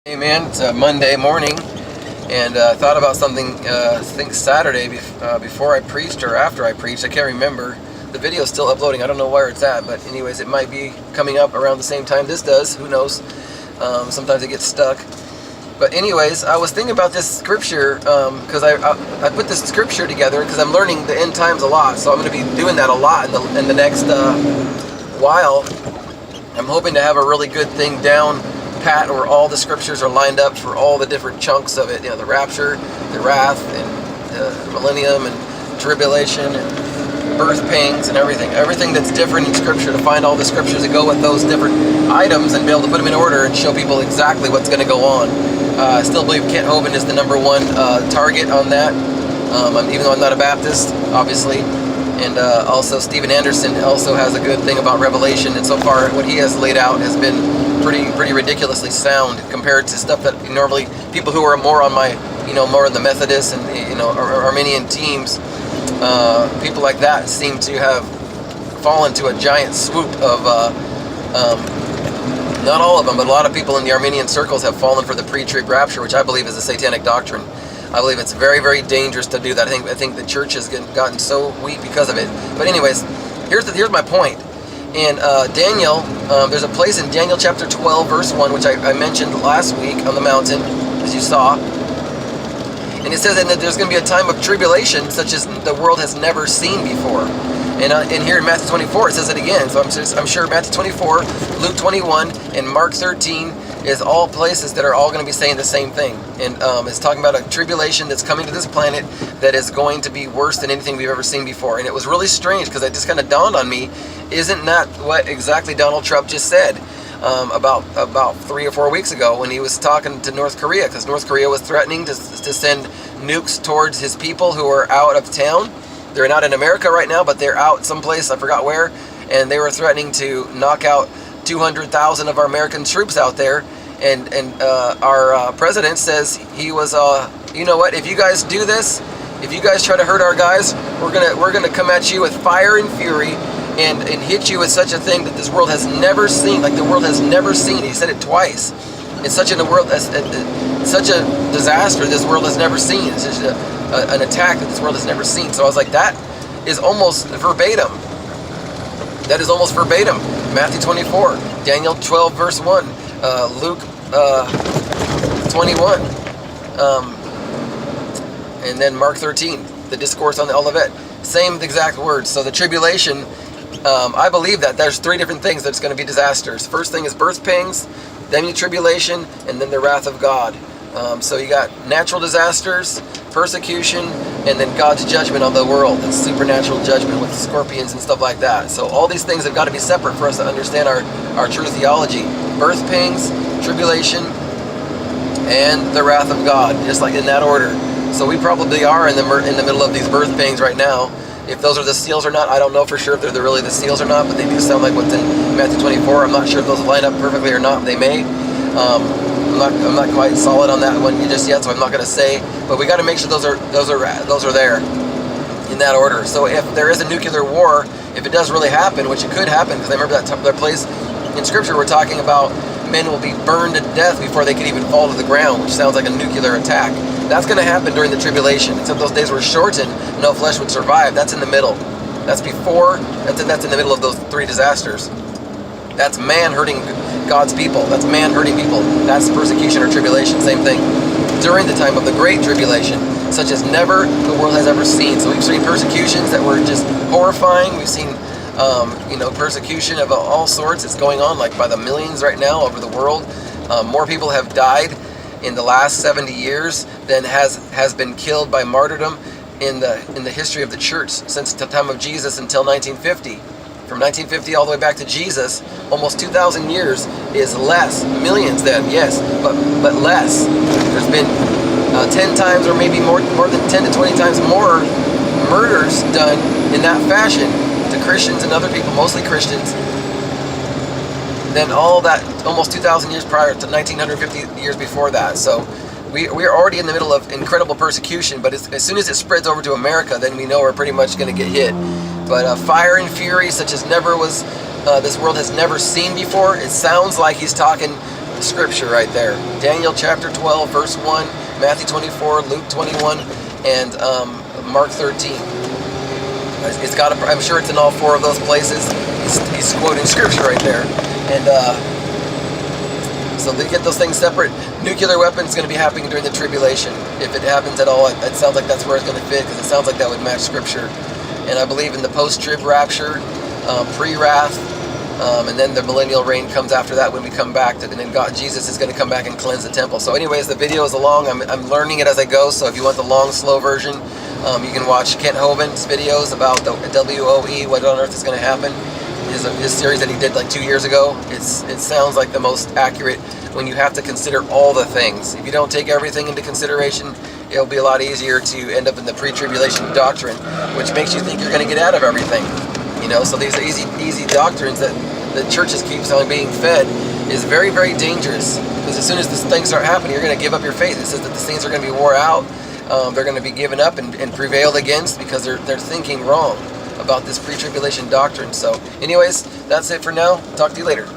Hey man, it's a Monday morning, and I thought about something. I think Saturday before I preached or after I preached. I can't remember. The video's still uploading. I don't know where it's at, but anyways, it might be coming up around the same time this does. Who knows? Sometimes it gets stuck. But anyways, I was thinking about this scripture because I put this scripture together because I'm learning the end times a lot. So I'm going to be doing that a lot in the next while. I'm hoping to have a really good thing down pat where all the scriptures are lined up for all the different chunks of it. You know, the rapture, the wrath, and the millennium, and tribulation, and birth pangs, and everything that's different in scripture, to find all the scriptures that go with those different items and be able to put them in order and show people exactly what's going to go on. I still believe Kent Hovind is the #1 target on that, even though I'm not a Baptist, obviously. And also Steven Anderson also has a good thing about Revelation, and so far what he has laid out has been pretty ridiculously sound compared to stuff that normally people who are more on my, more in the Methodist and Arminian teams, people like that seem to have fallen to a giant swoop of not all of them, but a lot of people in the Arminian circles have fallen for the pre-trib rapture, which I believe is a satanic doctrine. I believe it's very, very dangerous to do that. I think the church has gotten so weak because of it. But anyways, here's my point. In Daniel, there's a place in Daniel chapter 12, verse 1, which I mentioned last week on the mountain, as you saw. And it says that there's going to be a time of tribulation such as the world has never seen before. And here in Matthew 24, it says it again. So I'm sure Matthew 24, Luke 21, and Mark 13 is all places that are all going to be saying the same thing. And it's talking about a tribulation that's coming to this planet that is going to be worse than anything we've ever seen before. And it was really strange because it just kind of dawned on me, isn't that what exactly Donald Trump just said about 3 or 4 weeks ago when he was talking to North Korea? Because North Korea was threatening to send nukes towards his people who are out of town. They're not in America right now, but they're out someplace, I forgot where, and they were threatening to knock out 200,000 of our American troops out there. And our president says he was, you know what, if you guys do this, if you guys try to hurt our guys, we're gonna come at you with fire and fury and hit you with such a thing that this world has never seen, like the world has never seen. He said it twice. It's such such a disaster this world has never seen. It's just an attack that this world has never seen. So I was like, that is almost verbatim. That is almost verbatim. Matthew 24, Daniel 12, verse 1, Luke 21, and then Mark 13, the discourse on the Olivet. Same exact words. So the tribulation, I believe that there's 3 different things that's going to be disasters. First thing is birth pangs, then the tribulation, and then the wrath of God. So you got natural disasters, persecution, and then God's judgment on the world. It's supernatural judgment with scorpions and stuff like that. So all these things have got to be separate for us to understand our true theology. Birth pangs, tribulation, and the wrath of God, just like in that order. So we probably are in the middle of these birth pangs right now. If those are the seals or not, I don't know for sure if they're really the seals or not, but they do sound like what's in Matthew 24. I'm not sure if those line up perfectly or not. They may. I'm not quite solid on that one just yet, so I'm not going to say. But we got to make sure those are there in that order. So if there is a nuclear war, if it does really happen, which it could happen, because I remember that place in Scripture we're talking about men will be burned to death before they can even fall to the ground, which sounds like a nuclear attack. That's going to happen during the tribulation. Except those days were shortened, no flesh would survive. That's in the middle. That's before. That's in the middle of those 3 disasters. That's man hurting God's people. That's man hurting people. That's persecution or tribulation. Same thing. During the time of the great tribulation, such as never the world has ever seen. So we've seen persecutions that were just horrifying. We've seen persecution of all sorts. It's going on like by the millions right now over the world. More people have died in the last 70 years than has been killed by martyrdom in the history of the church since the time of Jesus until 1950. From 1950 all the way back to Jesus, almost 2,000 years is less. Millions then, yes, but less. There's been 10 times or maybe more than 10 to 20 times more murders done in that fashion to Christians and other people, mostly Christians, than all that almost 2,000 years prior to 1950 years before that. So we're already in the middle of incredible persecution, but as soon as it spreads over to America, then we know we're pretty much going to get hit. But fire and fury such as this world has never seen before. It sounds like he's talking scripture right there. Daniel chapter 12, verse 1, Matthew 24, Luke 21, and Mark 13. It's got. I'm sure it's in all four of those places. He's quoting scripture right there, and so they get those things separate. Nuclear weapons is going to be happening during the tribulation. If it happens at all, it sounds like that's where it's going to fit, because it sounds like that would match scripture. And I believe in the post-trib rapture, pre-wrath, and then the millennial reign comes after that when we come back. And then Jesus is going to come back and cleanse the temple. So anyways, the video is long. I'm learning it as I go. So if you want the long, slow version, you can watch Kent Hovind's videos about the WOE, what on earth is going to happen. His series that he did like 2 years ago. It sounds like the most accurate when you have to consider all the things. If you don't take everything into consideration, it'll be a lot easier to end up in the pre-tribulation doctrine, which makes you think you're going to get out of everything. So these are easy doctrines that the churches keep on being fed is very, very dangerous, because as soon as these things start happening, you're going to give up your faith. It says that these things are going to be wore out, they're going to be given up and prevailed against, because they're thinking wrong about this pre-tribulation doctrine. So anyways, that's it for now. Talk to you later.